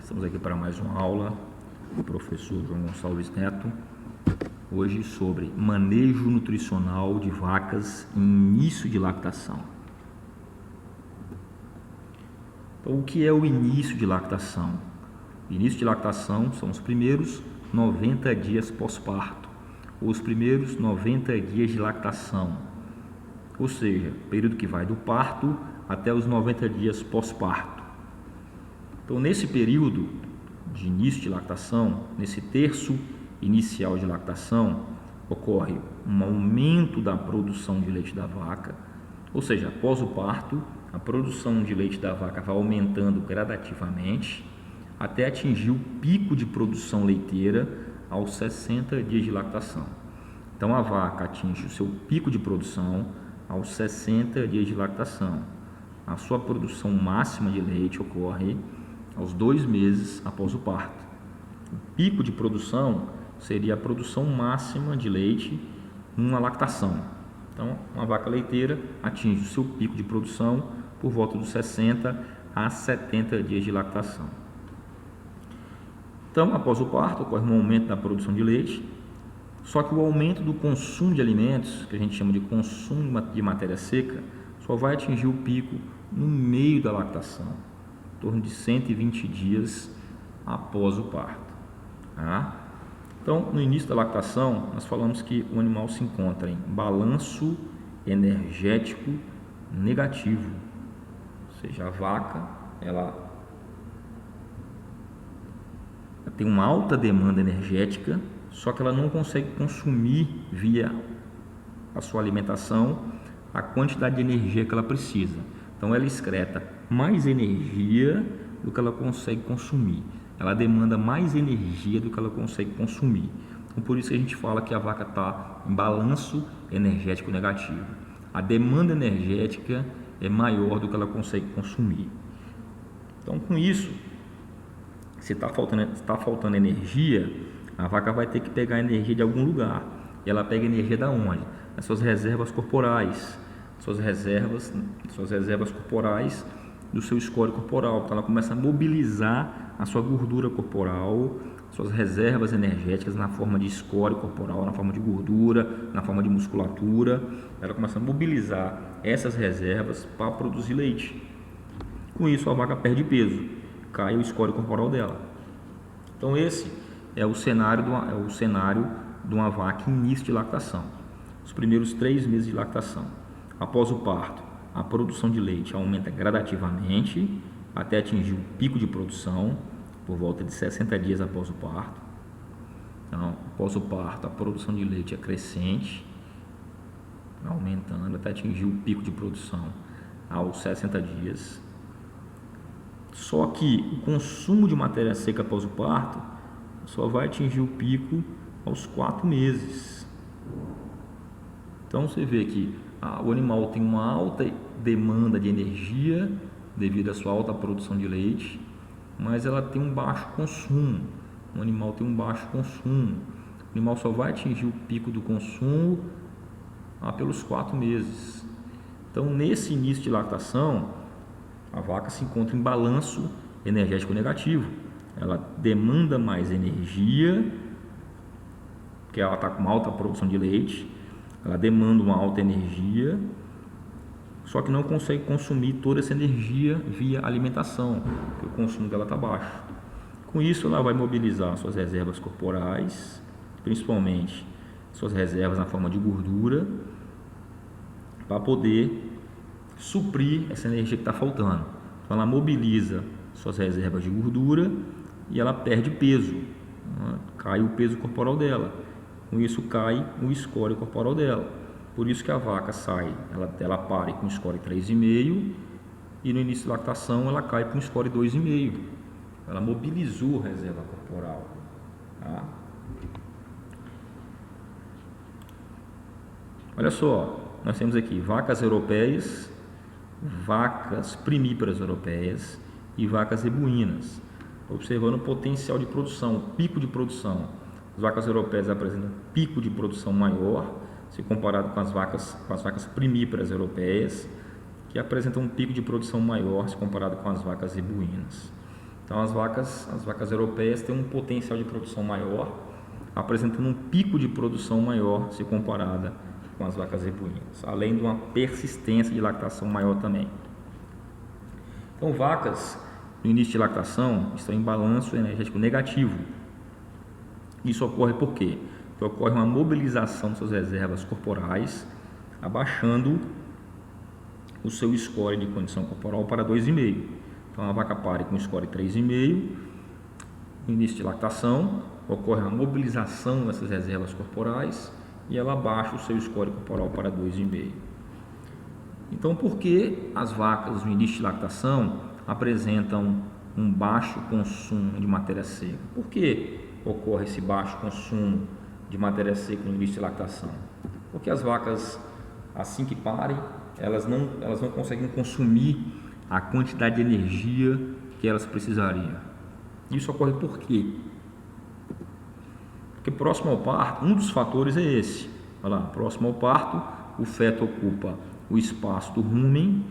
Estamos aqui para mais uma aula do professor João Gonçalves Neto, hoje sobre manejo nutricional de vacas em início de lactação. Então, o que é o início de lactação? O início de lactação são os primeiros 90 dias pós-parto, ou os primeiros 90 dias de lactação, ou seja, período que vai do parto até os 90 dias pós-parto. Então, nesse período de início de lactação, nesse terço inicial de lactação, ocorre um aumento da produção de leite da vaca, ou seja, após o parto, a produção de leite da vaca vai aumentando gradativamente até atingir o pico de produção leiteira aos 60 dias de lactação. Então, a vaca atinge o seu pico de produção aos 60 dias de lactação. A sua produção máxima de leite ocorre aos 2 meses após o parto. O pico de produção seria a produção máxima de leite numa lactação. Então, uma vaca leiteira atinge o seu pico de produção por volta dos 60 a 70 dias de lactação. Então, após o parto, ocorre um aumento da produção de leite, só que o aumento do consumo de alimentos, que a gente chama de consumo de matéria seca, só vai atingir o pico no meio da lactação, em torno de 120 dias após o parto. Tá? Então, no início da lactação, nós falamos que o animal se encontra em balanço energético negativo, ou seja, a vaca ela tem uma alta demanda energética, só que ela não consegue consumir via a sua alimentação a quantidade de energia que ela precisa. Então, ela excreta mais energia do que ela consegue consumir. Ela demanda mais energia do que ela consegue consumir. Então, por isso que a gente fala que a vaca está em balanço energético negativo. A demanda energética é maior do que ela consegue consumir. Então, com isso, se está faltando energia, a vaca vai ter que pegar energia de algum lugar. E ela pega energia da onde? Das suas reservas corporais. Suas reservas corporais do seu score corporal. Então, ela começa a mobilizar a sua gordura corporal, suas reservas energéticas na forma de score corporal, na forma de gordura, na forma de musculatura. Ela começa a mobilizar essas reservas para produzir leite. Com isso, a vaca perde peso, cai o score corporal dela. Então, esse é o cenário de uma vaca em início de lactação. Os primeiros 3 meses de lactação. Após o parto, a produção de leite aumenta gradativamente até atingir o pico de produção por volta de 60 dias após o parto. Então, após o parto, a produção de leite é crescente, aumentando até atingir o pico de produção aos 60 dias. Só que o consumo de matéria seca após o parto só vai atingir o pico aos 4 meses. Então, você vê que o animal tem uma alta demanda de energia devido à sua alta produção de leite, mas ela tem um baixo consumo. O animal tem um baixo consumo. O animal só vai atingir o pico do consumo pelos 4 meses. Então, nesse início de lactação, a vaca se encontra em balanço energético negativo. Ela demanda mais energia, porque ela está com uma alta produção de leite. Ela demanda uma alta energia, só que não consegue consumir toda essa energia via alimentação, porque o consumo dela está baixo. Com isso, ela vai mobilizar suas reservas corporais, principalmente suas reservas na forma de gordura, para poder suprir essa energia que está faltando. Então, ela mobiliza suas reservas de gordura e ela perde peso, né? Cai o peso corporal dela. Com isso cai o score corporal dela. Por isso que a vaca sai, ela pare com score 3,5 e no início da lactação ela cai com score 2,5. Ela mobilizou a reserva corporal. Tá? Olha só, nós temos aqui vacas europeias, vacas primíparas europeias e vacas zebuínas. Observando o potencial de produção, o pico de produção. As vacas europeias apresentam um pico de produção maior, se comparado com as vacas primíparas europeias, que apresentam um pico de produção maior, se comparado com as vacas zebuínas. Então as vacas europeias têm um potencial de produção maior, apresentando um pico de produção maior se comparada com as vacas zebuínas, além de uma persistência de lactação maior também. Então vacas no início de lactação estão em balanço energético negativo. Isso ocorre por quê? Porque ocorre uma mobilização de suas reservas corporais, abaixando o seu score de condição corporal para 2,5. Então a vaca pare com score 3,5. No início de lactação, ocorre uma mobilização dessas reservas corporais e ela abaixa o seu score corporal para 2,5. Então, por que as vacas no início de lactação apresentam um baixo consumo de matéria seca? Por que ocorre esse baixo consumo de matéria seca no início de lactação? Porque as vacas, assim que parem, elas não conseguem consumir a quantidade de energia que elas precisariam. Isso ocorre por quê? Porque próximo ao parto, um dos fatores é esse. Olha lá, próximo ao parto, o feto ocupa o espaço do rumen.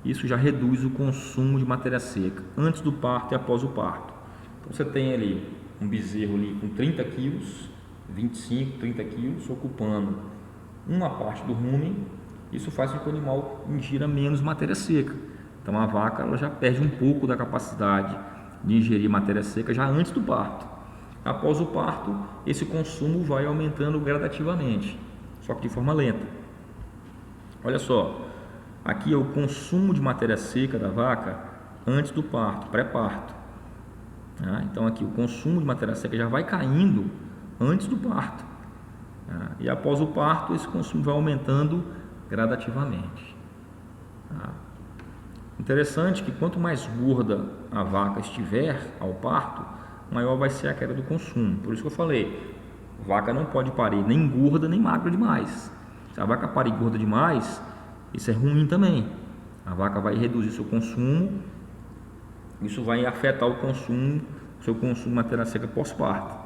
Isso já reduz o consumo de matéria seca antes do parto e após o parto. Então você tem ali um bezerro ali com 30 quilos, 25, 30 quilos, ocupando uma parte do rumen. Isso faz com que o animal ingira menos matéria seca. Então a vaca ela já perde um pouco da capacidade de ingerir matéria seca já antes do parto. Após o parto, esse consumo vai aumentando gradativamente, só que de forma lenta. Olha só, aqui é o consumo de matéria seca da vaca antes do parto, pré-parto. Então aqui o consumo de matéria seca já vai caindo antes do parto. E após o parto, esse consumo vai aumentando gradativamente. Interessante que quanto mais gorda a vaca estiver ao parto, maior vai ser a queda do consumo. Por isso que eu falei, vaca não pode parir nem gorda nem magra demais. Se a vaca parir gorda demais, isso é ruim também. A vaca vai reduzir seu consumo, isso vai afetar o seu consumo de matéria seca pós-parto.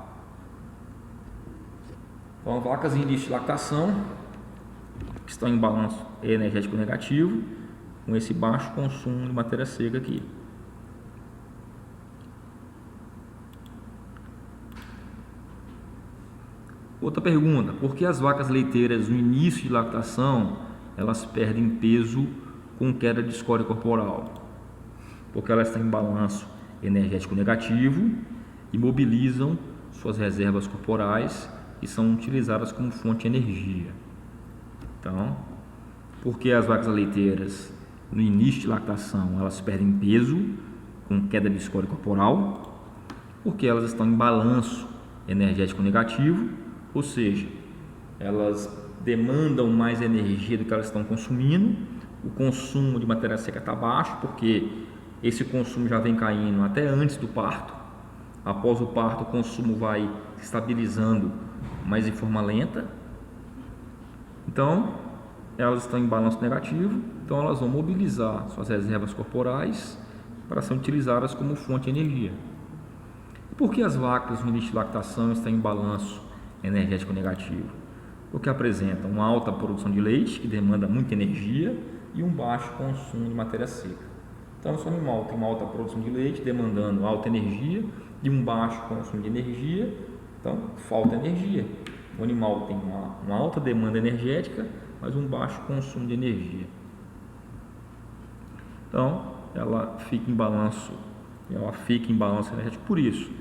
Então, vacas em início de lactação, que estão em balanço energético negativo, com esse baixo consumo de matéria seca aqui. Outra pergunta, por que as vacas leiteiras no início de lactação elas perdem peso com queda de score corporal? Porque elas estão em balanço energético negativo e mobilizam suas reservas corporais e são utilizadas como fonte de energia. Então, por que as vacas leiteiras no início de lactação elas perdem peso com queda de score corporal? Porque elas estão em balanço energético negativo, ou seja, elas demandam mais energia do que elas estão consumindo. O consumo de matéria seca está baixo, porque esse consumo já vem caindo até antes do parto. Após o parto, o consumo vai se estabilizando, mas de forma lenta. Então, elas estão em balanço negativo, então elas vão mobilizar suas reservas corporais para serem utilizadas como fonte de energia. Por que as vacas no início de lactação estão em balanço energético negativo? Porque apresentam uma alta produção de leite, que demanda muita energia, e um baixo consumo de matéria seca. Então, se o animal tem uma alta produção de leite, demandando alta energia, e um baixo consumo de energia, então falta energia. O animal tem uma alta demanda energética, mas um baixo consumo de energia. Então, ela fica em balanço energético por isso,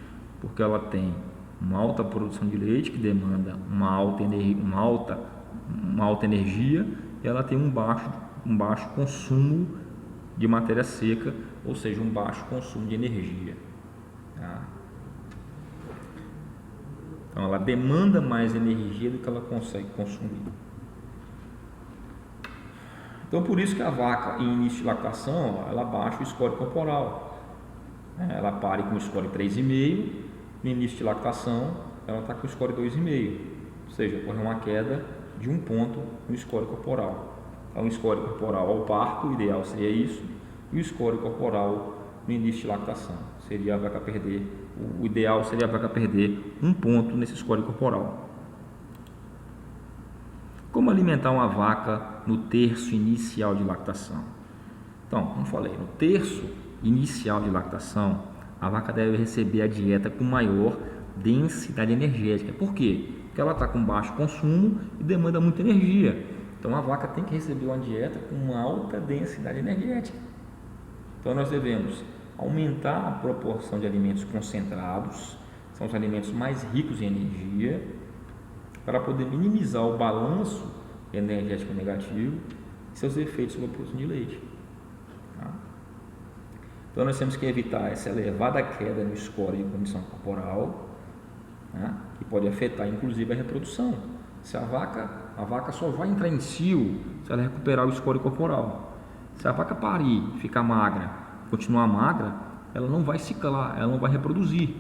porque ela tem uma alta produção de leite que demanda uma alta energia, e ela tem um baixo consumo de matéria seca, ou seja, um baixo consumo de energia. Então ela demanda mais energia do que ela consegue consumir. Então por isso que a vaca em início de lactação ela baixa o score corporal. Ela pare com o score 3,5, no início de lactação ela está com o score 2,5, ou seja, ocorre uma queda de 1 ponto no score corporal. Então o score corporal ao parto, o ideal seria isso, e o score corporal no início de lactação. Seria a vaca perder, o ideal seria a vaca perder 1 ponto nesse score corporal. Como alimentar uma vaca no terço inicial de lactação? Então, como falei, no terço inicial de lactação, a vaca deve receber a dieta com maior densidade energética. Por quê? Porque ela está com baixo consumo e demanda muita energia. Então a vaca tem que receber uma dieta com uma alta densidade energética. Então nós devemos aumentar a proporção de alimentos concentrados, são os alimentos mais ricos em energia, para poder minimizar o balanço energético negativo e seus efeitos sobre a produção de leite. Tá? Então nós temos que evitar essa elevada queda no score de condição corporal, né, que pode afetar inclusive a reprodução. Se a vaca só vai entrar em cio se ela recuperar o score corporal. Se a vaca parir, ficar magra, continuar magra, ela não vai ciclar, ela não vai reproduzir.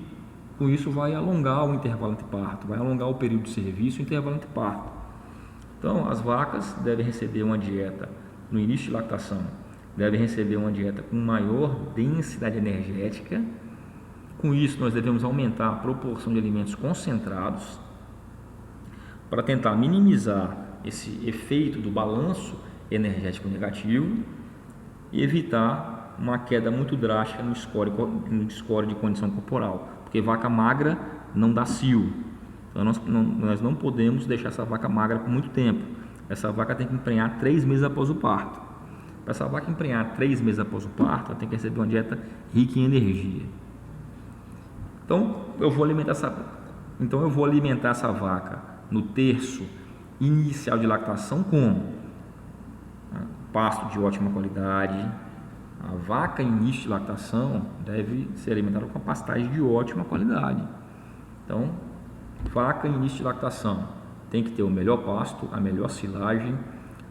Com isso vai alongar o intervalo entre parto, vai alongar o período de serviço e o intervalo entre parto. Então as vacas devem receber uma dieta no início de lactação, devem receber uma dieta com maior densidade energética. Com isso nós devemos aumentar a proporção de alimentos concentrados para tentar minimizar esse efeito do balanço energético negativo e evitar uma queda muito drástica no score de condição corporal, porque vaca magra não dá cio. Então nós não podemos deixar essa vaca magra por muito tempo. Essa vaca tem que emprenhar 3 meses após o parto. Para essa vaca emprenhar 3 meses após o parto, ela tem que receber uma dieta rica em energia. Então eu vou alimentar essa vaca no terço inicial de lactação como pasto de ótima qualidade. A vaca em início de lactação deve ser alimentada com pastagem de ótima qualidade. Então, vaca em início de lactação tem que ter o melhor pasto, a melhor silagem,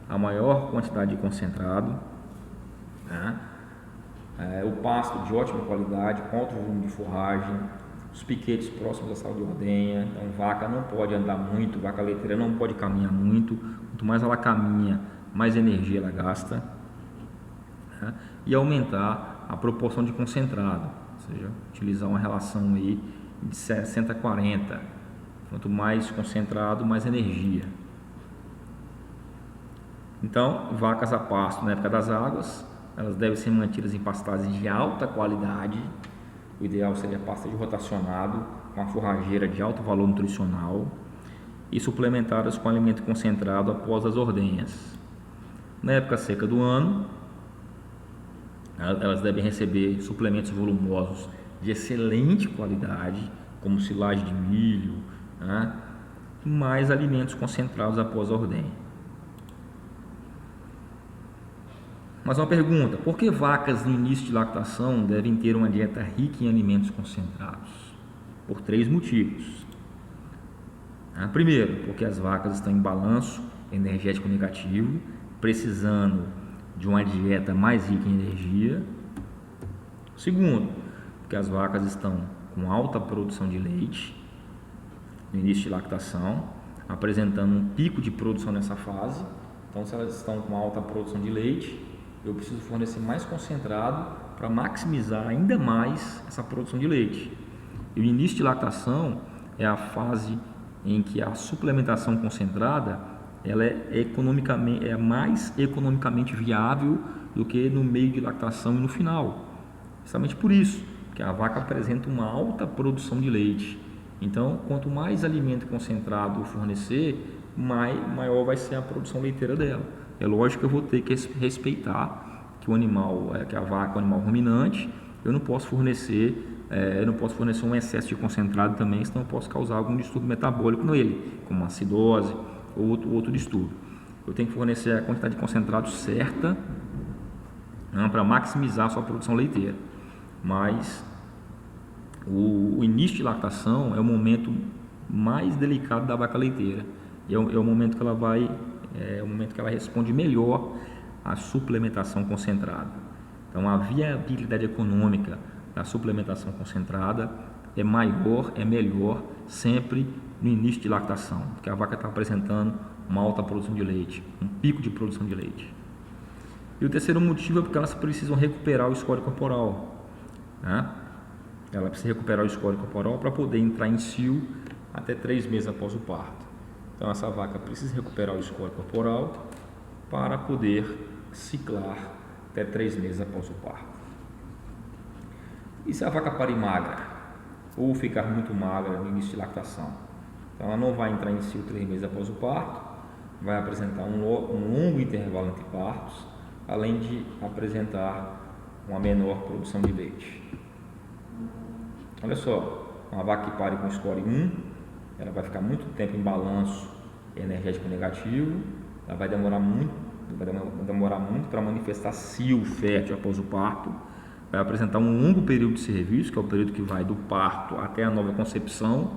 a maior quantidade de concentrado, né? O pasto de ótima qualidade, com alto volume de forragem, os piquetes próximos da sala de ordenha. Então, vaca não pode andar muito, vaca leiteira não pode caminhar muito. Quanto mais ela caminha, mais energia ela gasta, né? E aumentar a proporção de concentrado, ou seja, utilizar uma relação aí de 60-40. Quanto mais concentrado, mais energia. Então, vacas a pasto na época das águas, elas devem ser mantidas em pastagens de alta qualidade. O ideal seria pasta de rotacionado, com uma forrageira de alto valor nutricional e suplementadas com alimento concentrado após as ordenhas. Na época seca do ano, elas devem receber suplementos volumosos de excelente qualidade, como silagem de milho, né? Mais alimentos concentrados após a ordenha. Mas uma pergunta: por que vacas no início de lactação devem ter uma dieta rica em alimentos concentrados? Por 3 motivos. Primeiro, porque as vacas estão em balanço energético negativo, precisando de uma dieta mais rica em energia. Segundo, porque as vacas estão com alta produção de leite no início de lactação, apresentando um pico de produção nessa fase. Então, se elas estão com alta produção de leite, eu preciso fornecer mais concentrado para maximizar ainda mais essa produção de leite. E o início de lactação é a fase em que a suplementação concentrada ela é mais economicamente viável do que no meio de lactação e no final. Justamente por isso, que a vaca apresenta uma alta produção de leite. Então, quanto mais alimento concentrado eu fornecer, maior vai ser a produção leiteira dela. É lógico que eu vou ter que respeitar que que a vaca é um animal ruminante. Eu não posso fornecer um excesso de concentrado também, senão eu posso causar algum distúrbio metabólico nele, como acidose ou outro distúrbio. Eu tenho que fornecer a quantidade de concentrado certa, né, para maximizar a sua produção leiteira. Mas o início de lactação é o momento mais delicado da vaca leiteira. E é o momento que ela responde melhor à suplementação concentrada. Então, a viabilidade econômica da suplementação concentrada é maior, é melhor sempre no início de lactação, porque a vaca está apresentando uma alta produção de leite, um pico de produção de leite. E o terceiro motivo é porque elas precisam recuperar o score corporal, né? Ela precisa recuperar o score corporal para poder entrar em cio até 3 meses após o parto. Então essa vaca precisa recuperar o score corporal para poder ciclar até 3 meses após o parto. E se a vaca parir magra ou ficar muito magra no início de lactação? Então, ela não vai entrar em cio 3 meses após o parto, vai apresentar um longo intervalo entre partos, além de apresentar uma menor produção de leite. Olha só, uma vaca que pare com score 1, ela vai ficar muito tempo em balanço energético negativo, ela vai demorar muito para manifestar cio fértil após o parto, vai apresentar um longo período de serviço, que é o período que vai do parto até a nova concepção,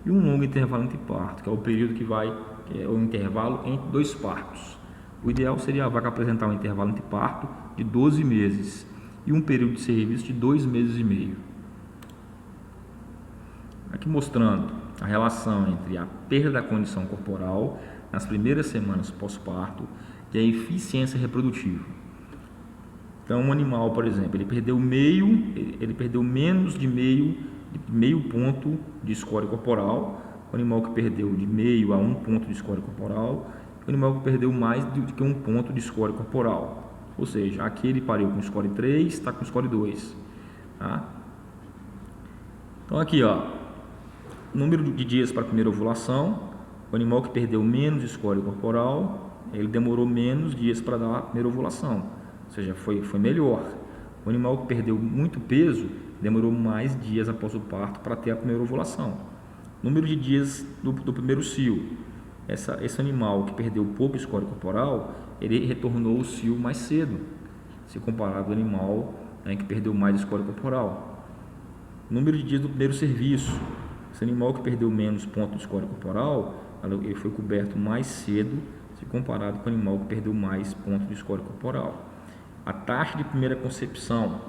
e um longo intervalo entre parto, que é o período que é o intervalo entre 2 partos. O ideal seria a vaca apresentar um intervalo entre parto de 12 meses e um período de serviço de 2 meses e meio. Aqui mostrando a relação entre a perda da condição corporal nas primeiras semanas pós-parto e a eficiência reprodutiva. Então, um animal, por exemplo, ele perdeu menos de meio ponto de score corporal. O animal que perdeu de meio a 1 ponto de score corporal, o animal que perdeu mais do que 1 ponto de score corporal. Ou seja, aqui ele pariu com score 3, está com score 2. Tá? Então, aqui, número de dias para a primeira ovulação. O animal que perdeu menos score corporal, ele demorou menos dias para dar a primeira ovulação, ou seja, foi melhor. O animal que perdeu muito peso demorou mais dias após o parto para ter a primeira ovulação. Número de dias do primeiro cio. Esse animal que perdeu pouco score corporal, ele retornou o cio mais cedo, se comparado ao animal que perdeu mais score corporal. Número de dias do primeiro serviço. Esse animal que perdeu menos ponto de score corporal, ele foi coberto mais cedo, se comparado com o animal que perdeu mais ponto de score corporal. A taxa de primeira concepção.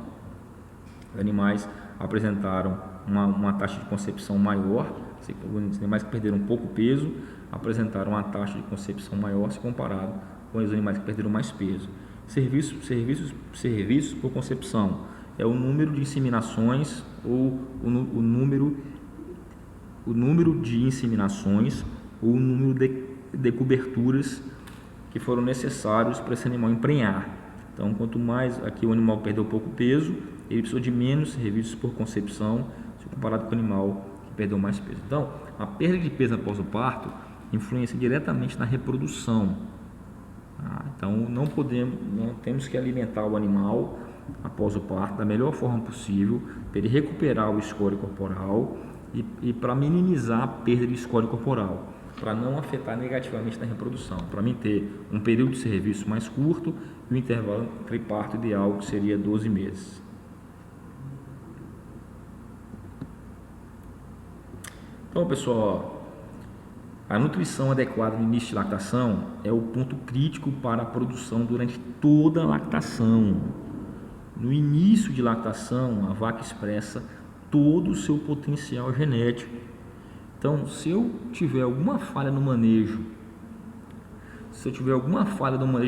Os animais apresentaram uma taxa de concepção maior, os animais que perderam pouco peso apresentaram uma taxa de concepção maior se comparado com os animais que perderam mais peso. Serviços por concepção é o número de inseminações ou o número de inseminações ou o número de coberturas que foram necessários para esse animal emprenhar. Então, quanto mais aqui o animal perdeu pouco peso, ele precisou de menos serviços por concepção se comparado com o animal que perdeu mais peso. Então, a perda de peso após o parto influencia diretamente na reprodução. Então, não temos que alimentar o animal após o parto da melhor forma possível para ele recuperar o score corporal e para minimizar a perda de score corporal, para não afetar negativamente na reprodução, para mim ter um período de serviço mais curto e o intervalo entre parto ideal, que seria 12 meses. Então, pessoal, a nutrição adequada no início de lactação é o ponto crítico para a produção durante toda a lactação. No início de lactação, a vaca expressa todo o seu potencial genético. Então, se eu tiver alguma falha no manejo,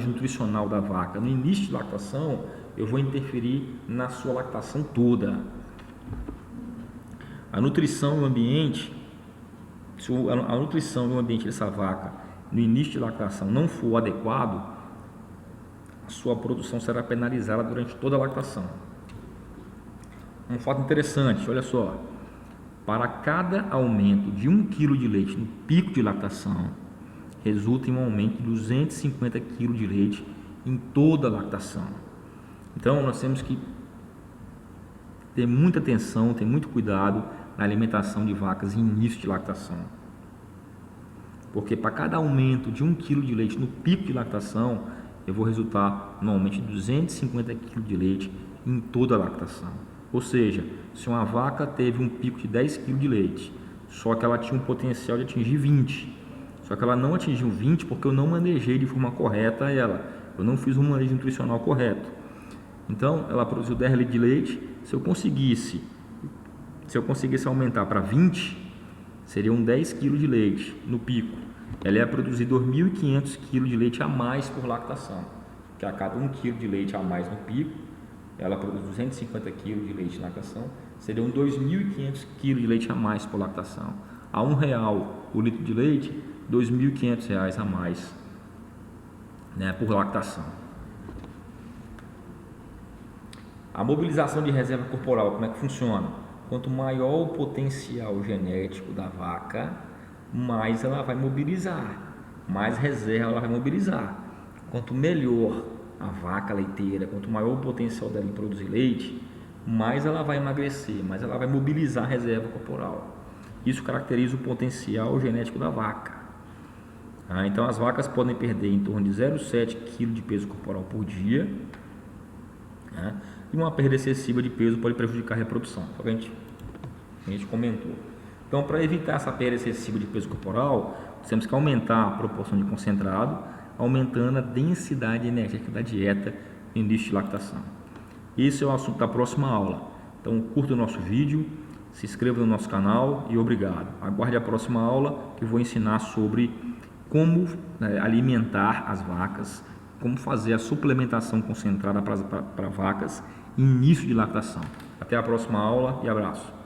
nutricional da vaca no início de lactação, eu vou interferir na sua lactação toda. A nutrição e o ambiente, se a nutrição e o ambiente dessa vaca no início de lactação não for adequado, a sua produção será penalizada durante toda a lactação. Um fato interessante, olha só, para cada aumento de 1 kg de leite no pico de lactação, resulta em um aumento de 250 kg de leite em toda a lactação. Então, nós temos que ter muita atenção, ter muito cuidado na alimentação de vacas em início de lactação. Porque para cada aumento de 1 kg de leite no pico de lactação, eu vou resultar no aumento de 250 kg de leite em toda a lactação. Ou seja, se uma vaca teve um pico de 10 kg de leite, só que ela tinha um potencial de atingir 20, só que ela não atingiu 20 porque eu não manejei de forma correta ela, eu não fiz um manejo nutricional correto. Então, ela produziu 10 litros de leite, se eu conseguisse aumentar para 20, seriam 10 kg de leite no pico. Ela ia produzir 2.500 kg de leite a mais por lactação, que a cada 1 kg de leite a mais no pico, ela produz 250 kg de leite na lactação, seriam 2.500 kg de leite a mais por lactação. A R$1 o litro de leite, R$2.500 a mais, por lactação. A mobilização de reserva corporal, como é que funciona? Quanto maior o potencial genético da vaca, mais ela vai mobilizar, mais reserva ela vai mobilizar. Quanto melhor a vaca leiteira, quanto maior o potencial dela em produzir leite, mais ela vai emagrecer, mais ela vai mobilizar a reserva corporal. Isso caracteriza o potencial genético da vaca. Então as vacas podem perder em torno de 0,7 kg de peso corporal por dia, e uma perda excessiva de peso pode prejudicar a reprodução. Só que a gente comentou. Então, para evitar essa perda excessiva de peso corporal, temos que aumentar a proporção de concentrado, aumentando a densidade energética da dieta no início de lactação. Esse é o assunto da próxima aula. Então, curta o nosso vídeo, se inscreva no nosso canal e obrigado. Aguarde a próxima aula que eu vou ensinar sobre como alimentar as vacas, como fazer a suplementação concentrada para vacas em início de lactação. Até a próxima aula e abraço.